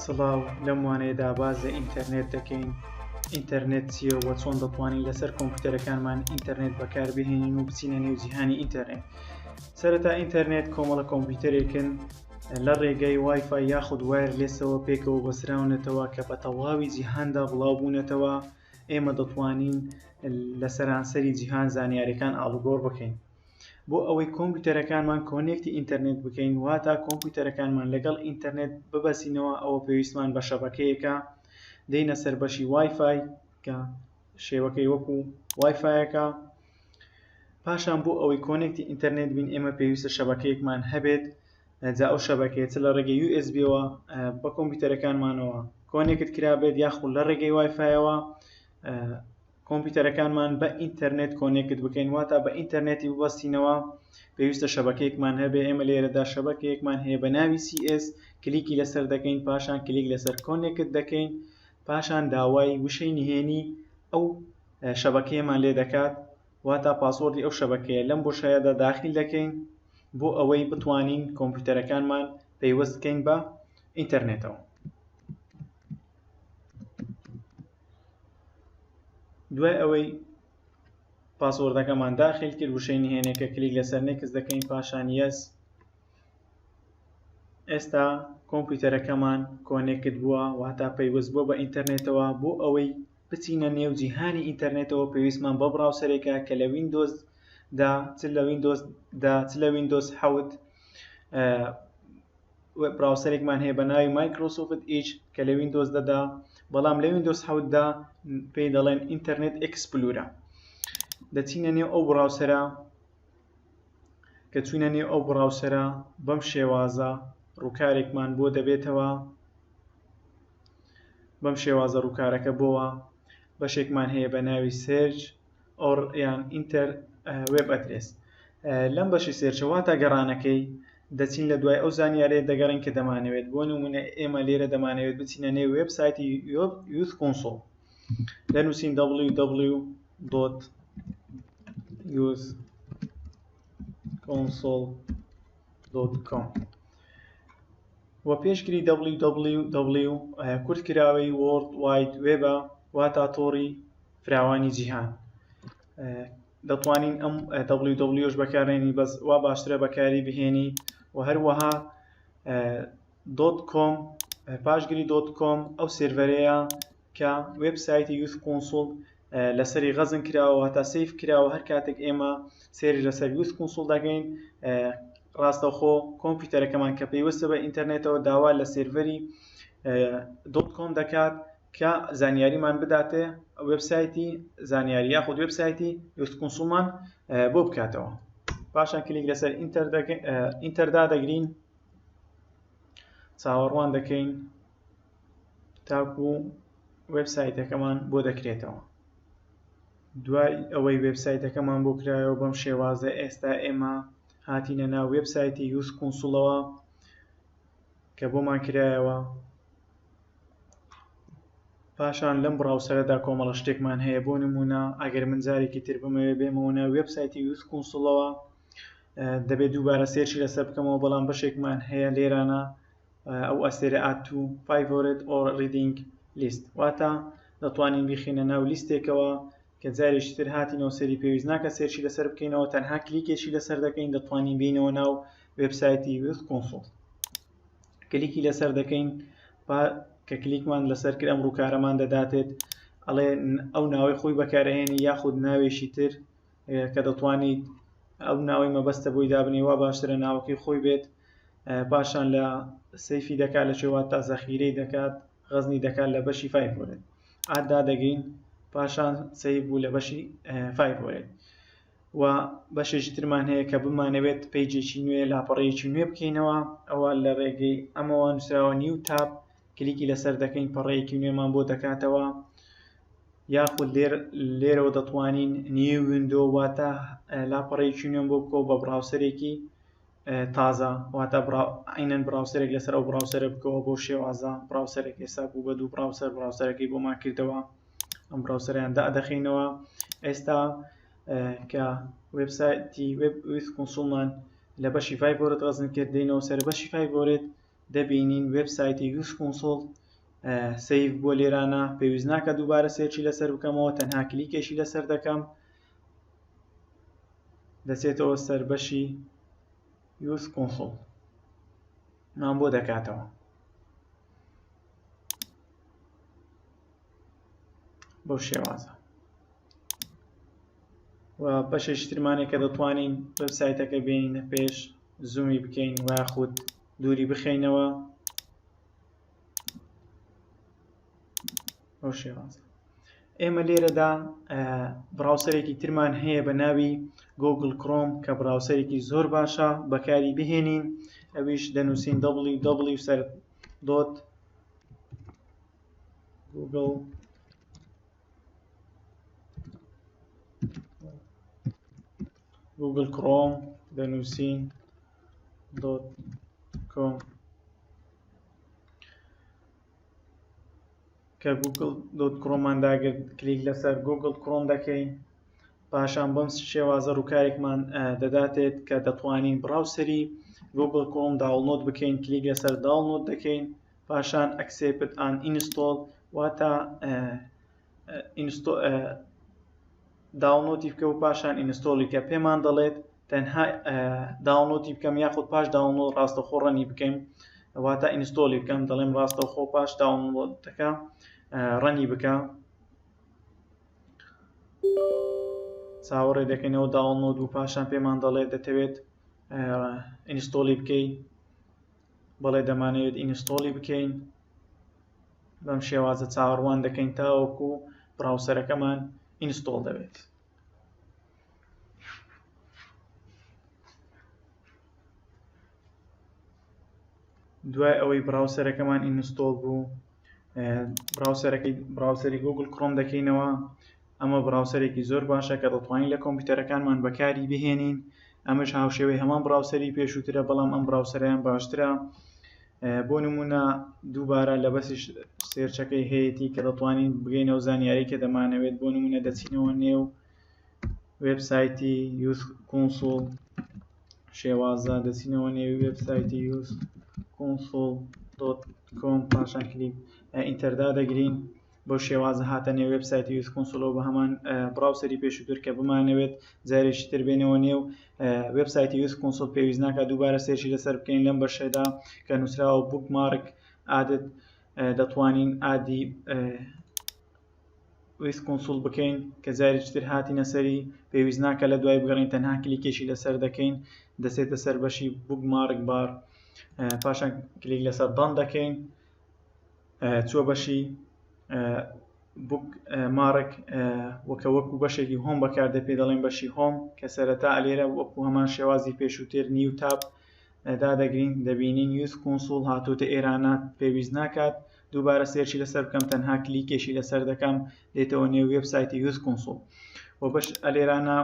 سڵاو لەم وانەیەدا باز لە ئینتەرنێت دەکەین. ئینتەرنێت چییە و چۆن دەتوانین لەسەر کۆمپیوتەرەکانمان ئینتەرنێت بەکاربهێنین و بچینە نێو جیهانی ئینتەرنێت. سەرەتا ئینتەرنێت کۆمەڵە کۆمپیوتەرێکن لە ڕێگەی وایفای یاخود وایرلێسەوە پێکەوە بەسراونەتەوە کە بە تەواوی جیهاندا بڵاوبوونەتەوە ئێمە دەتوانین لە سەرانسەری جیهان زانیاریەکان ئاڵوگۆڕ بکەین. بۆ ئەوەی کۆمپیوتەرەکانمان کۆنێکتی ئینتەرنێت بکەین واتە کۆمپیوتەرەکانمان لەگەڵ ئینتەرنێت ببەسینەوە ئەوە پێویستمان بە شەبەکەیەکە دەینە سەر بەشی وایفای کە شێوەکەی وەکو وایفایەکە. پاشان بۆ ئەوەی کۆنێکتی ئینتەرنێت بین ئێمە پێویستە شەبەکەیەکمان هەبێت. جا ئەو شەبەکەیە چ لە ڕێگەی USB-ەوە بە کۆمپیوتەرەکانمانەوە کۆنێکت کرابێت یاخود لە ڕێگەی وایفایەوە کۆمپیوتەرەکانمان بە ئینتەرنێت کۆنێکت بکەین واتە بە ئینتەرنێتی ببەستینەوە پێویستە شەبەکەیەکمان هەبێ. ئێمە لێرەدا شەبەکەیەکمان هەیە بە ناوی CS کلیکی لەسەر دەکەین، پاشان کلیک لەسەر کۆنێکت دەکەین، پاشان داوای وشەی نهێنی ئەو شەبەکەیەمان لێ دەکات واتە پاسوەردی ئەو شەبەکەیە لەم بۆشایەدا داخل دەکەین بۆ ئەوەی بتوانین کۆمپیوتەرەکانمان پەیوەست بکەین بە ئینتەرنێتەوە. دوای ئەوەی پاسوەردەکەمان داخل کرد وشەی نهێنێکە کلیک لەسەر نێکس دەکەین، پاشان یەس. ئێستا کۆمپیوتەرەکەمان کۆنێکت بووە واتە پەیوەست بووە بە ئینتەرنێتەوە. بۆ ئەوەی بچینە نێو جیهانی ئینتەرنێتەوە پێویستمان بە براوسەرێکە کە لە ویندۆزدا چ لە ویندۆز 7 براوسەرێکمان هەیە بە ناوی مایکرۆسۆفت ئیج کە لە ویندۆز دەدا، بەڵام لە ویندۆز 7دا پێی دەڵێن ئینتەرنێت ئێکسپلۆرە. دەچینە نێو ئەو براوسەرە کە چوینە نێو ئەو براوسەرە بەم شێوازە ڕووکارێکمان بۆ دەبێتەوە. بەم شێوازە ڕووکارەکە بۆوە بەشێکمان هەیە بە ناوی سێرچ ئۆر یان ئینتەر وێب ئەدرێس. لەم بەشی سێرچەوە تا گەڕانەکەی دەچین لە دوای ئەو زانیارەیە دەگەڕین کە دەمانەوێت. بۆ نمونە ئێمە لێرە دەمانەوێت بچینە نێو وێبسایتی یوث کۆنسۆڵ، دەنووسین www.youthconsole.com و پێشگیری www کورتکراوەی وۆرڵد واید وێبە واتە تۆڕی فراوانی جیهان. دەتوانین ئەم wwwش بەکارێنی بەس وا باشترە بەکاری بهێنی و هەروەها .com پاشگیری .com ئەو سێڤەرەیە کە وێبسایتی یوث کۆنسۆڵ لەسەری غەزن کراوە واتە سەیف کراوە. هەر کاتێک ئێمە سێری لەسەر یوث کۆنسۆڵ دەکەین ڕاستەوخۆ کۆمپیوتەرەکەمان کە پێیوەستە بە ئینتەرنێتەوە داوا لە سێڤەری .com دەکات کە زانیاریمان بداتێ وێبسایتی زانیاری یاخود وێبسایتی یوث کۆنسۆڵمان بۆ بکاتەوە. پاشان کلیک لەسەر ئینتەردا دەگرین، چاوەڕوان دەکەین تاکو وێبسایتەکەمان بۆ دەکرێتەوە. دوای ئەوەی وێبسایتەکەمان بۆ کرایەوە بەم شێوازە ئێستا ئێمە هاتینە ناو وێبسایتی یوث کۆنسۆڵەوە کە بۆمان کرایەوە. پاشان لەم براوسەرەدا کۆمەڵە شتێکمان هەیە. بۆ نمونە ئەگەر من جارێکی تر بمەوێ بێمەوە وێبسایتی یوث کۆنسۆڵەوە دەبێت دووبارە سێرچی لەسەر بکەمەوە، بەڵام بەشێکمان هەیە لێرانە ئەو ئەستێرە add to favorite or reading list واتە دەتوانین بخینە ناو لیستێکەوە کە جارێکی تر هاتینەوە سەری پێویست ناکە سێرچی لەسەر بکەینەوە، تەنها کلیکێکی لەسەر دەکەین دەتوانین بینەوە ناو وێبسایتی یوث کۆنسۆڵ. کلیکی لەسەر دەکەین کە کلیکمان لەسەر کرد ئەم ڕووکارەمان دەداتێت ئەڵێ ئەو ناوەی خۆی بەکارهێنی یاخود ناوێشی تر کە دەتوانیت ئەو ناوەی مەبەستە بۆی دابنی وا باشترە ناوەکەی خۆی بێت. پاشان لە سەیفی دەکات لە شێوات تا زەخیرەی دەکات غەزنی دەکات لە بەشی فایڤۆرێت ئادا دەگەین، پاشان سەیف بوو لە بەشی فایڤۆرێت. و بەشێکی ترمان هەیە کە بمانەوێت پەیجێکی نوێ لاپەڕەیەکی نوێ بکەینەوە ئەوە لە ڕێگەی ئەمەوە نووسراوە نیو تاب کلیکی لەسەر دەکەین پەڕەیەکی نوێمان بۆ دەکاتەوە، یاخود لێرەوە دەتوانین نیو ویندۆ واتە لاپەڕەیەکی نوێم بۆ بکەوە بە براوسەرێکی تازە واتە عینەن براوسەرێک لەسەر ئەو براوسەرە بکەوە بۆ شێوازە براوسەرێک ئێستا بوو بە دوو براوسەرەکەی بۆمان کردەوە ئەم براوسەریان دادەخینەوە. ئێستا کە وێبسایتی یوث کۆنسۆڵمان لە بەشی فایڤۆرێت غەزن کرد دێنەوە سەر بەشی فایڤۆرێت دەبینین وێبسایتی یوث کۆنسۆڵ سیڤ بۆ لێرانە پێویست ناکە دووبارە سێرچی لەسەر بکەمەوە تەنها کلیکێکی لەسەر دەکەم دەچێتەوە سەر بەشی یوز کۆنسۆڵ مان بۆ دەکاتەوە بۆ شێوازە و بەشێکی ترمانێک کە دەتوانین وێبسایتەکە بێنینە پێش زوومی بکەین و یاخود دووری بخەینەوە بۆ شێوازە ئێمە لێرەدا براوسەرێکی ترمان هەیە بە ناوی گوگل کروم کە براوسەرێکی زۆر باشە بەکاری بهێنین ئەویش دەنووسین google chrome دەنووسین .com کە google.com داگرت کلیک لەسەر google chrome دەکەین پاشان بەم شێوازە ڕووکارێکمان دەداتێت کە دەتوانین براوسەری google chrome داونلۆد بکەین کلیک لەسەر داونلۆد دەکەین پاشان accept and install واتە داونلۆدی بکە و پاشان ئینستۆڵی کە پێمان دەڵێت تەنها داونلۆدی بکەم یاخود پاش داونلۆد ڕاستەوخۆ ڕەنی بکەین واتە ئینستۆلی بکەم دەڵێم ڕاستەوخۆ پاش داونلۆدەکە ڕەنی بکە چاوەڕێ دەکەینەوە داونلۆد و پاشان پێمان دەڵێت دەتەوێت ئینستۆلی بکەین بەڵێ دەمانەوێت ئینستۆلی بکەین بەم شێوازە چاوەڕوان دەکەین تاوەکو براوسەرەکەمان ئینستۆڵ دەبێت دوای ئەوەی براوسەرەکەمان ئینستۆڵ بوو براوسەری گوگل کروم دەکەینەوە ئەمە براوسەرێکی زۆر باشە کە دەتوانین لە کۆمپیوتەرەکانمان بەکاری بهێنین ئەمەش هاوشێوەی هەمان براوسەری پێشووترە بەڵام ئەم براوسەریان باشترە بۆ نمونە دووبارە لە بەسی سێرچەکەی هەیەی کە دەتوانین بگەینەوە زانیاری کە دەمانەوێت بۆ نمونە دەچینەوە نێو وێبسایتی یوز کۆنسۆڵ شێوازە دەچینەوە نێو وێبسایتی یوز کۆنسۆڵ.com پاشان کلیک ئینتەردا دەگرین بۆ شێوازە هاتە نێو وێبسایتی یوز کۆنسۆڵەوە بە هەمان براوسەری پێشووتر کە بمانەوێت جارێکی تر بێنەوە نێو وێبسایتی یوز کۆنسۆڵ پێویست ناکات دووبارە سێرچی لەسەر بکەین لەم بەشەدا کە نووسراوە بوکمارک ئادت دەتوانین ئادی یوز کۆنسۆڵ بکەین کە جارێکی تر هاتینە سەری پێویست ناکە لە دوای بگەڕین تەنها کلیکێکی لەسەر دەکەین دەچێتە سەر بەشی بوکمارک بار پاشان کلیک لەسەر دان دەکەین چوە بەشی بوکمارک وەکو بەشێکی هۆم بەکاردە پێ دەڵێن بەشی هۆم کە سەرەتا لێرە وەکو هەمان شێوازی پێشووتر نیو تاب دادەگرین دەبینین یوز کۆنسۆڵ هاتووتە ئێرانە پێویست ناکات دووبارە سێرچی لەسەر بکەم تەنها کلیکێکی لەسەر دەکەم دێتەوە نێو وێبسایتی یوز کۆنسۆڵ و بەش ئەلێرانە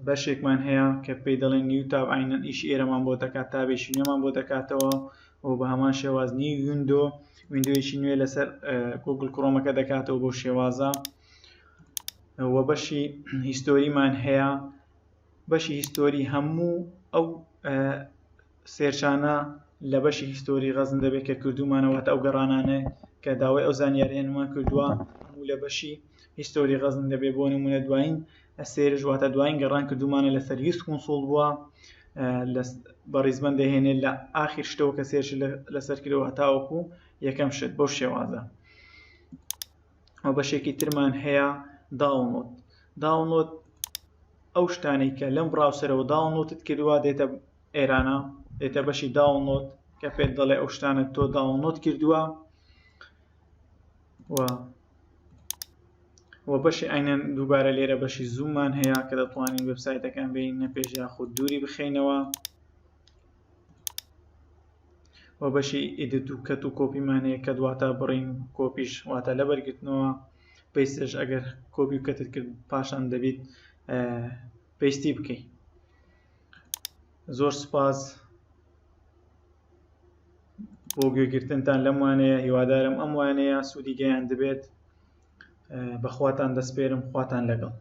بەشێکمان هەیە کە پێی دەڵێن نیو تاب عینەن ئیشی ئێرەمان بۆ دەکات تابێکی نوێمان بۆ دەکاتەوە و بە هەمان شێواز نیو ویندۆیەکی نوێ لەسەر گوگل کرومەکە دەکاتەوە بۆ شێوازە و بەشی هیستۆریمان هەیە بەشی هیستۆری هەموو ئەو سێرچانە لە بەشی هیستۆری غەزن دەبێت کە کردومانەوەتە ئەو گەڕانانە کە داوای ئەو زانیاریانمان کردووە هەموو لە بەشی هیستۆری غەزن دەبێت بۆ نمونە دوایین سێرش واتە دوایین گەڕان کردومانە لەسەر یوز کۆنسۆڵ بووە بەڕیزبەن دەهێنێت لە ئاخر شتەوە کە سێرش لەسەر کردەوە هەتاوەکو یەکەم شت بەو شێوازە ئەو بەشێکی ترمان هەیە داونلۆد ئەو شتانەی کە لەم براوسەرەوە داونلۆدت کردووە دێتە ئێرانە دێتە بەشی داونلۆد کە پێت دەڵێ ئەو شتانە تۆ داونلۆد کردووە و بەشی ئاینەن دووبارە لێرە بەشی زوومان هەیە کە دەتوانین وێبسایتەکان بینە پێش یاخود دووری بخەینەوە و بەشی ئیدیت و کەت و کۆپیمان هەیە کە دواتە بڕین کۆپیش واتە لە بەرگرتنەوە پێیستش ئەگەر کۆپی و کەتت کرد پاشان دەبیت پێیستی بکەیت زۆر سوپاس بۆ گوێگرتنتان لەم وانەیە هیوادارم ئەم وانەیە سوودی گەیان دەبێت بەخواتان دەسپێرم خواتان لەگەڵ